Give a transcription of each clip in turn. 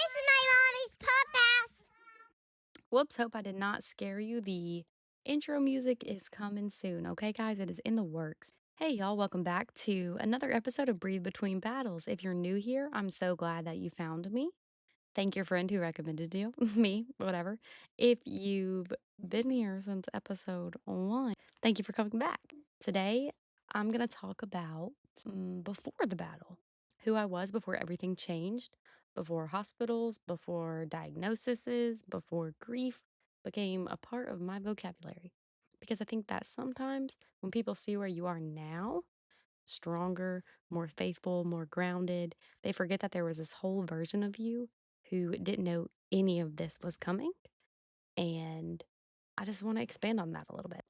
This is my mommy's podcast. Whoops, hope I did not scare you. The intro music is coming soon. Okay, guys, it is in the works. Hey, y'all, welcome back to another episode of Breathe Between Battles. If you're new here, I'm so glad that you found me. Thank your friend who recommended you, me, whatever. If you've been here since episode 1, thank you for coming back. Today, I'm going to talk about before the battle, who I was before everything changed, before hospitals, before diagnoses, before grief became a part of my vocabulary. Because I think that sometimes when people see where you are now, stronger, more faithful, more grounded, they forget that there was this whole version of you who didn't know any of this was coming. And I just want to expand on that a little bit.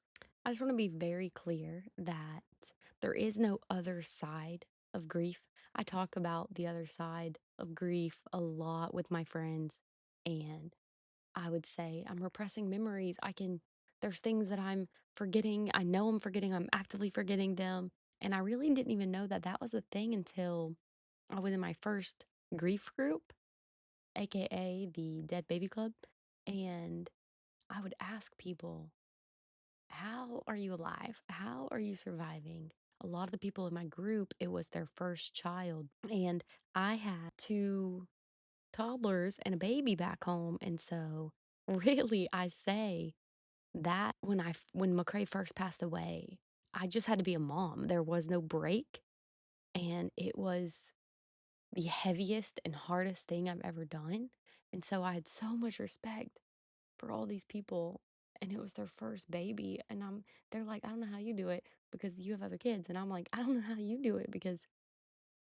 I just want to be very clear that there is no other side of grief. I talk about the other side of grief a lot with my friends, and I would say I'm repressing memories. There's things that I'm forgetting. I know I'm forgetting. I'm actively forgetting them. And I really didn't even know that that was a thing until I was in my first grief group, AKA the Dead Baby Club. And I would ask people, how are you alive? How are you surviving? A lot of the people in my group, it was their first child. And I had two toddlers and a baby back home. And so, really, I say that when McRae first passed away, I just had to be a mom. There was no break. And it was the heaviest and hardest thing I've ever done. And so I had so much respect for all these people, and it was their first baby, and they're like, "I don't know how you do it because you have other kids." And I'm like, "I don't know how you do it because,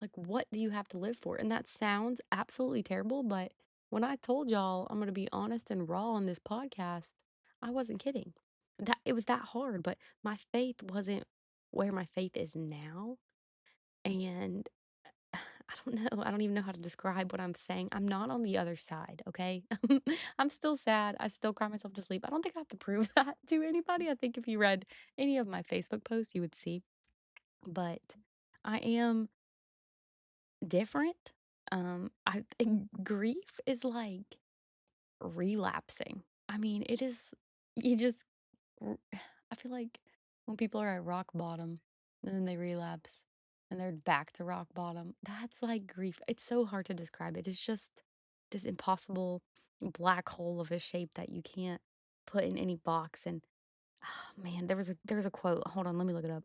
like, what do you have to live for?" And that sounds absolutely terrible, but when I told y'all I'm gonna be honest and raw on this podcast, I wasn't kidding. That it was that hard, but my faith wasn't where my faith is now, and I don't know. I don't even know how to describe what I'm saying. I'm not on the other side, okay? I'm still sad. I still cry myself to sleep. I don't think I have to prove that to anybody. I think if you read any of my Facebook posts, you would see. But I am different. I think grief is like relapsing. I mean, it is you just r- I feel like when people are at rock bottom and then they relapse and they're back to rock bottom, that's like grief. It's so hard to describe it. It's just this impossible black hole of a shape that you can't put in any box. And oh, man, there was a quote. Hold on, let me look it up.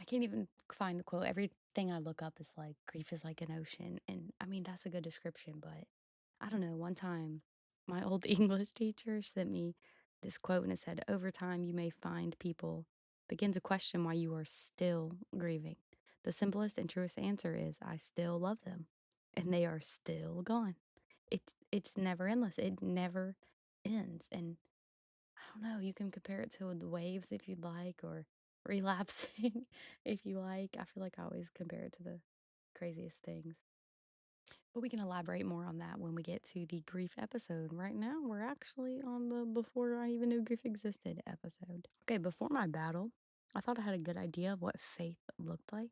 I can't even find the quote. Everything I look up is like grief is like an ocean. And I mean, that's a good description, but I don't know. One time, my old English teacher sent me this quote and it said, "Over time, you may find people begin to question why you are still grieving. The simplest and truest answer is, I still love them and they are still gone." It's never endless. It never ends. And I don't know, you can compare it to the waves if you'd like, or relapsing if you like. I feel like I always compare it to the craziest things. But we can elaborate more on that when we get to the grief episode. Right now, we're actually on the before I even knew grief existed episode. Okay, before my battle, I thought I had a good idea of what faith looked like.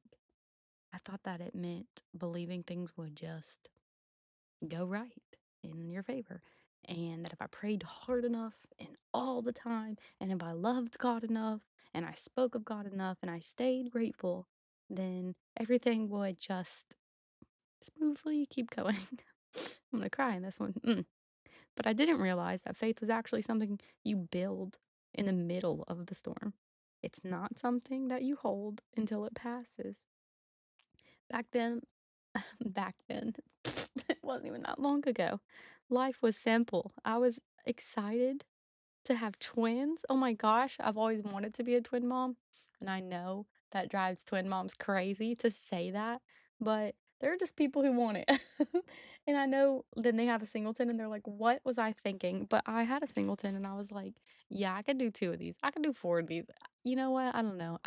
I thought that it meant believing things would just go right in your favor. And that if I prayed hard enough and all the time, and if I loved God enough, and I spoke of God enough, and I stayed grateful, then everything would just smoothly keep going. I'm gonna cry in this one. But I didn't realize that faith was actually something you build in the middle of the storm. It's not something that you hold until it passes. Back then, back then, it wasn't even that long ago. Life was simple. I was excited to have twins. Oh my gosh, I've always wanted to be a twin mom. And I know that drives twin moms crazy to say that, but there are just people who want it. And I know then they have a singleton and they're like, what was I thinking? But I had a singleton and I was like, yeah, I could do two of these. I could do four of these. You know what? I don't know.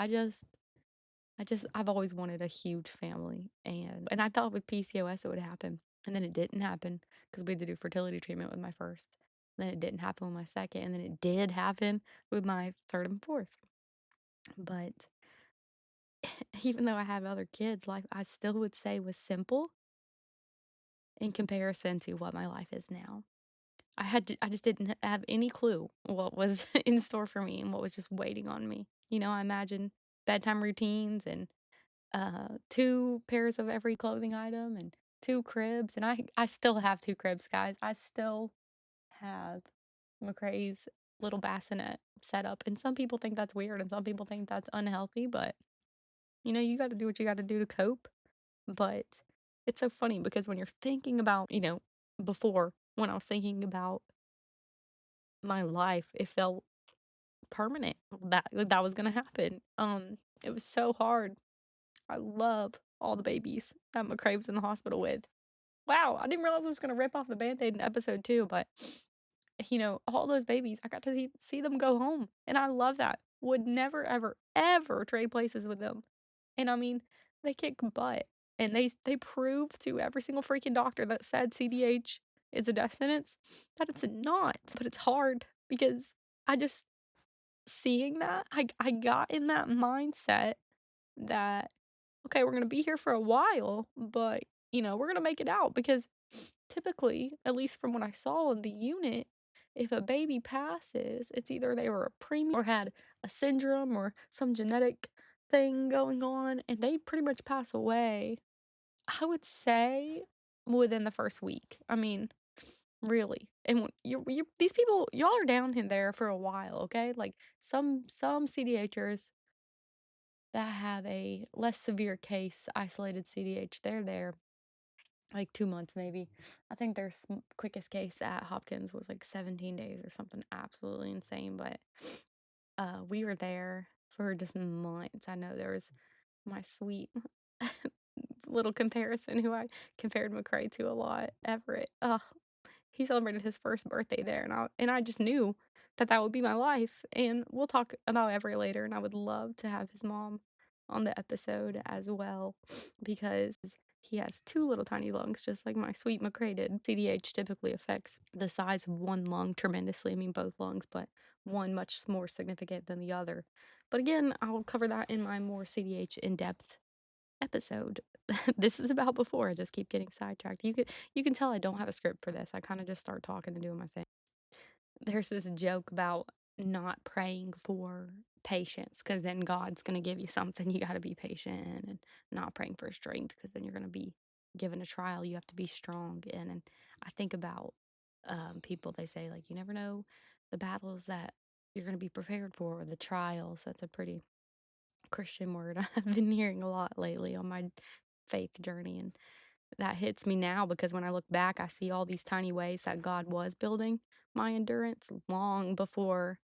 I've always wanted a huge family, and I thought with PCOS it would happen, and then it didn't happen because we had to do fertility treatment with my first. Then it didn't happen with my second, and then it did happen with my third and fourth. But even though I have other kids, life I still would say was simple, in comparison to what my life is now. I just didn't have any clue what was in store for me and what was just waiting on me. I imagine bedtime routines and 2 pairs of every clothing item and 2 cribs, and I still have 2 cribs, guys. I still have McRae's little bassinet set up, and some people think that's weird and some people think that's unhealthy, but, you gotta do what you gotta do to cope. But it's so funny because when you're thinking about, before, when I was thinking about my life, it felt permanent that was gonna happen. It was so hard. I love all the babies that McRae was in the hospital with. Wow, I didn't realize I was gonna rip off the Band-Aid in episode 2, but, all those babies, I got to see them go home, and I love that. Would never, ever, ever trade places with them. And I mean, they kick butt, and they proved to every single freaking doctor that said CDH is a death sentence that it's not. But it's hard because I just seeing that, I got in that mindset that, okay, we're gonna be here for a while, but, we're gonna make it out because typically, at least from what I saw in the unit, if a baby passes, it's either they were a preemie or had a syndrome or some genetic thing going on, and they pretty much pass away, I would say, within the first week. I mean, really. And you these people, y'all are down in there for a while, okay? Like some CDHers that have a less severe case, isolated CDH, they're there like 2 months maybe. I think their quickest case at Hopkins was like 17 days or something absolutely insane, but we were there for just months. I know there was my sweet little comparison who I compared McRae to a lot, Everett. Oh, he celebrated his first birthday there, and I just knew that that would be my life. And we'll talk about Everett later, and I would love to have his mom on the episode as well because he has 2 little tiny lungs, just like my sweet McRae did. CDH typically affects the size of one lung tremendously. I mean, both lungs, but one much more significant than the other. But again, I'll cover that in my more CDH in-depth episode. This is about before. I just keep getting sidetracked. You can tell I don't have a script for this. I kind of just start talking and doing my thing. There's this joke about not praying for patience because then God's going to give you something. You got to be patient and not praying for strength because then you're going to be given a trial. You have to be strong in. And I think about people, they say, like, you never know the battles that you're going to be prepared for or the trials. That's a pretty Christian word I've been hearing a lot lately on my faith journey. And that hits me now because when I look back, I see all these tiny ways that God was building my endurance long before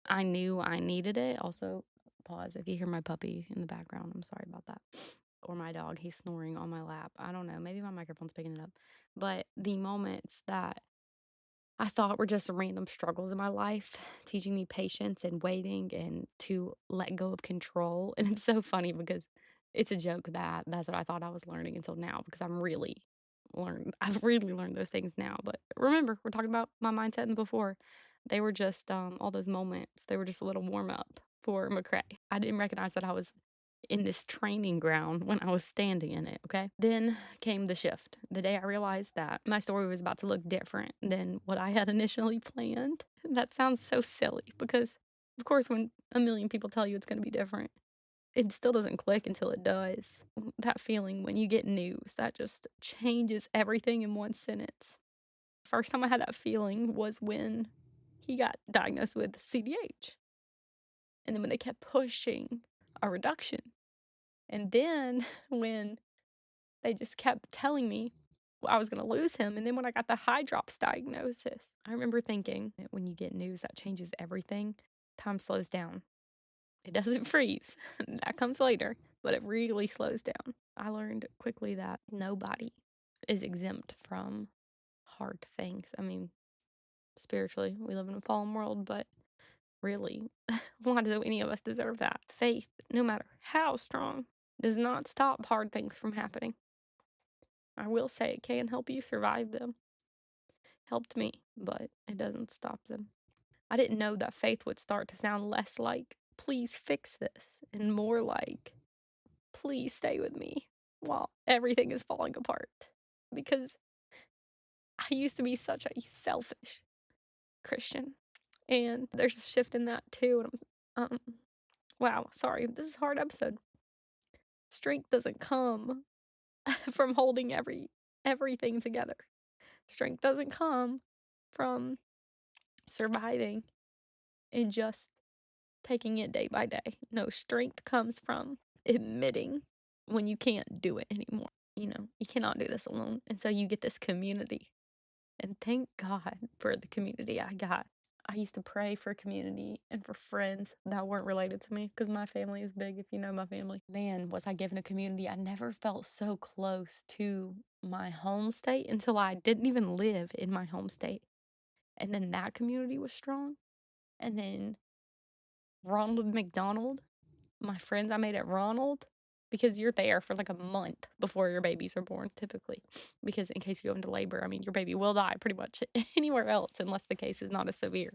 I knew I needed it. Also, pause if you hear my puppy in the background. I'm sorry about that. Or my dog, he's snoring on my lap. I don't know. Maybe my microphone's picking it up. But the moments that I thought were just random struggles in my life, teaching me patience and waiting and to let go of control. And it's so funny because it's a joke that that's what I thought I was learning until now because I've really learned those things now. But remember, we're talking about my mindset and before. They were just all those moments. They were just a little warm up for McRae. I didn't recognize that I was in this training ground when I was standing in it, okay? Then came the shift. The day I realized that my story was about to look different than what I had initially planned. That sounds so silly because, of course, when a million people tell you it's going to be different, it still doesn't click until it does. That feeling when you get news, that just changes everything in one sentence. First time I had that feeling was when he got diagnosed with CDH. And then when they kept pushing a reduction. And then when they just kept telling me I was going to lose him. And then when I got the high drops diagnosis, I remember thinking that when you get news that changes everything, time slows down. It doesn't freeze. That comes later, but it really slows down. I learned quickly that nobody is exempt from hard things. I mean, spiritually, we live in a fallen world, but really, why do any of us deserve that? Faith, no matter how strong, does not stop hard things from happening. I will say it can help you survive them. Helped me, but it doesn't stop them. I didn't know that faith would start to sound less like, please fix this, and more like, please stay with me while everything is falling apart. Because I used to be such a selfish Christian, and there's a shift in that too. And wow, sorry, this is a hard episode. Strength doesn't come from holding everything together. Strength doesn't come from surviving and just taking it day by day. No, strength comes from admitting when you can't do it anymore. You cannot do this alone. And so you get this community. And thank God for the community I got. I used to pray for community and for friends that weren't related to me because my family is big, if you know my family. Man, was I given a community. I never felt so close to my home state until I didn't even live in my home state. And then that community was strong. And then Ronald McDonald, my friends I made at Ronald, because you're there for like a month before your babies are born, typically. Because in case you go into labor, I mean, your baby will die pretty much anywhere else unless the case is not as severe.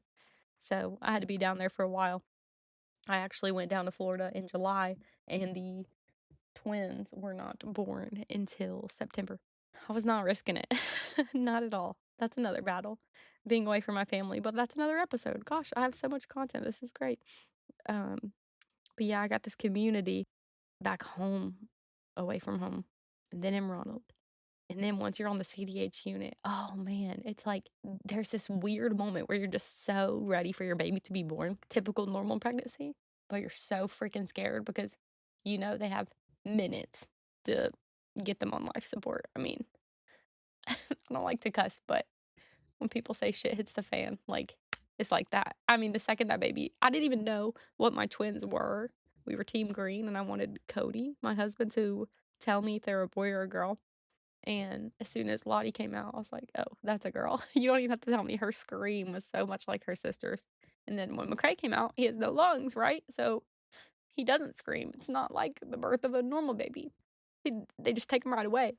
So I had to be down there for a while. I actually went down to Florida in July, and the twins were not born until September. I was not risking it. Not at all. That's another battle, being away from my family, but that's another episode. Gosh, I have so much content. This is great. But yeah, I got this community back home, away from home, and then in Ronald. And then once you're on the CDH unit, oh man, it's like there's this weird moment where you're just so ready for your baby to be born, typical normal pregnancy, but you're so freaking scared because they have minutes to get them on life support. I mean, I don't like to cuss, but when people say shit hits the fan, like it's like that. I mean, the second that baby, I didn't even know what my twins were. We were team green, and I wanted Cody, my husband, to tell me if they were a boy or a girl. And as soon as Lottie came out, I was like, oh, that's a girl. You don't even have to tell me. Her scream was so much like her sister's. And then when McRae came out, he has no lungs, right? So he doesn't scream. It's not like the birth of a normal baby. They just take him right away.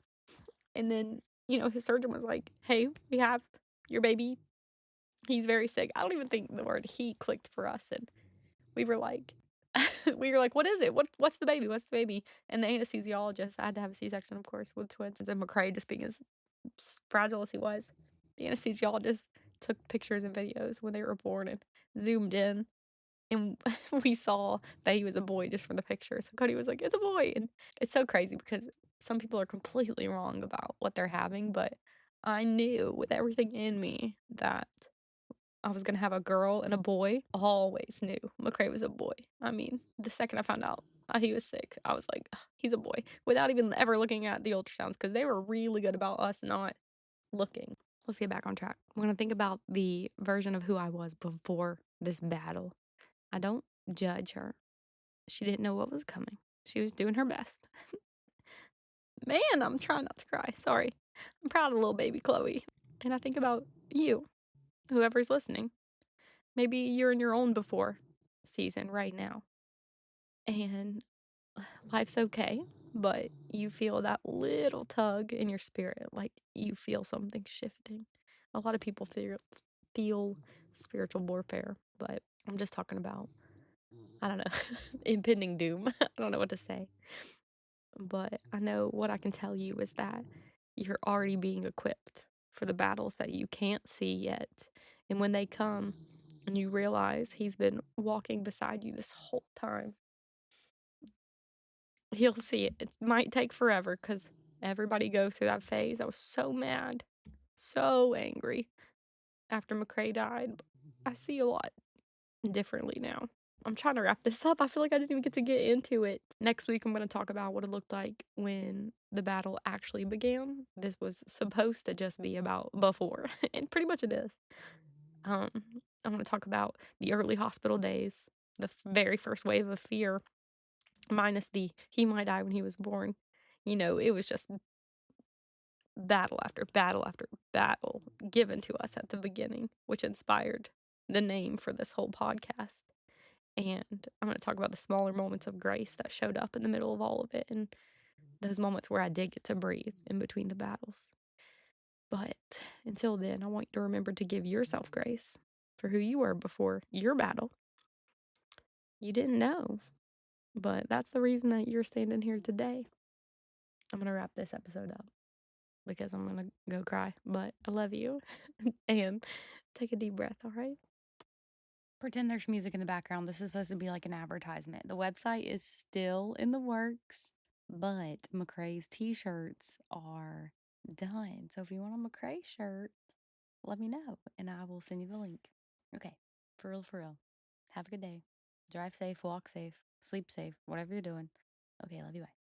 And then, his surgeon was like, hey, we have your baby. He's very sick. I don't even think the word he clicked for us. And we were like, what is it? What's the baby? What's the baby? And the anesthesiologist, I had to have a C-section, of course, with twins. And McRae, just being as fragile as he was, the anesthesiologist took pictures and videos when they were born and zoomed in. And we saw that he was a boy just from the picture. So Cody was like, it's a boy. And it's so crazy because some people are completely wrong about what they're having. But I knew with everything in me that I was going to have a girl and a boy. Always knew McRae was a boy. I mean, the second I found out he was sick, I was like, he's a boy, without even ever looking at the ultrasounds because they were really good about us not looking. Let's get back on track. I'm going to think about the version of who I was before this battle. I don't judge her. She didn't know what was coming. She was doing her best. Man, I'm trying not to cry. Sorry. I'm proud of little baby Chloe. And I think about you, whoever's listening. Maybe you're in your own before season right now. And life's okay, but you feel that little tug in your spirit, like you feel something shifting. A lot of people feel spiritual warfare, but I'm just talking about, I don't know, impending doom. I don't know what to say. But I know what I can tell you is that you're already being equipped for the battles that you can't see yet. And when they come and you realize he's been walking beside you this whole time, you'll see it. It might take forever because everybody goes through that phase. I was so mad, so angry after McRae died. I see a lot differently now. I'm trying to wrap this up. I feel like I didn't even get to get into it. Next week, I'm going to talk about what it looked like when the battle actually began. This was supposed to just be about before, and pretty much it is. I want to talk about the early hospital days, the very first wave of fear, minus the he might die when he was born. It was just battle after battle after battle given to us at the beginning, which inspired the name for this whole podcast. And I'm going to talk about the smaller moments of grace that showed up in the middle of all of it, and those moments where I did get to breathe in between the battles. But until then, I want you to remember to give yourself grace for who you were before your battle. You didn't know, but that's the reason that you're standing here today. I'm going to wrap this episode up. because I'm gonna go cry. But I love you. And take a deep breath, all right? Pretend there's music in the background. This is supposed to be like an advertisement. The website is still in the works, but McRae's t-shirts are done. So if you want a McRae shirt, let me know and I will send you the link. Okay, for real, for real. Have a good day. Drive safe, walk safe, sleep safe, whatever you're doing. Okay, love you. Bye.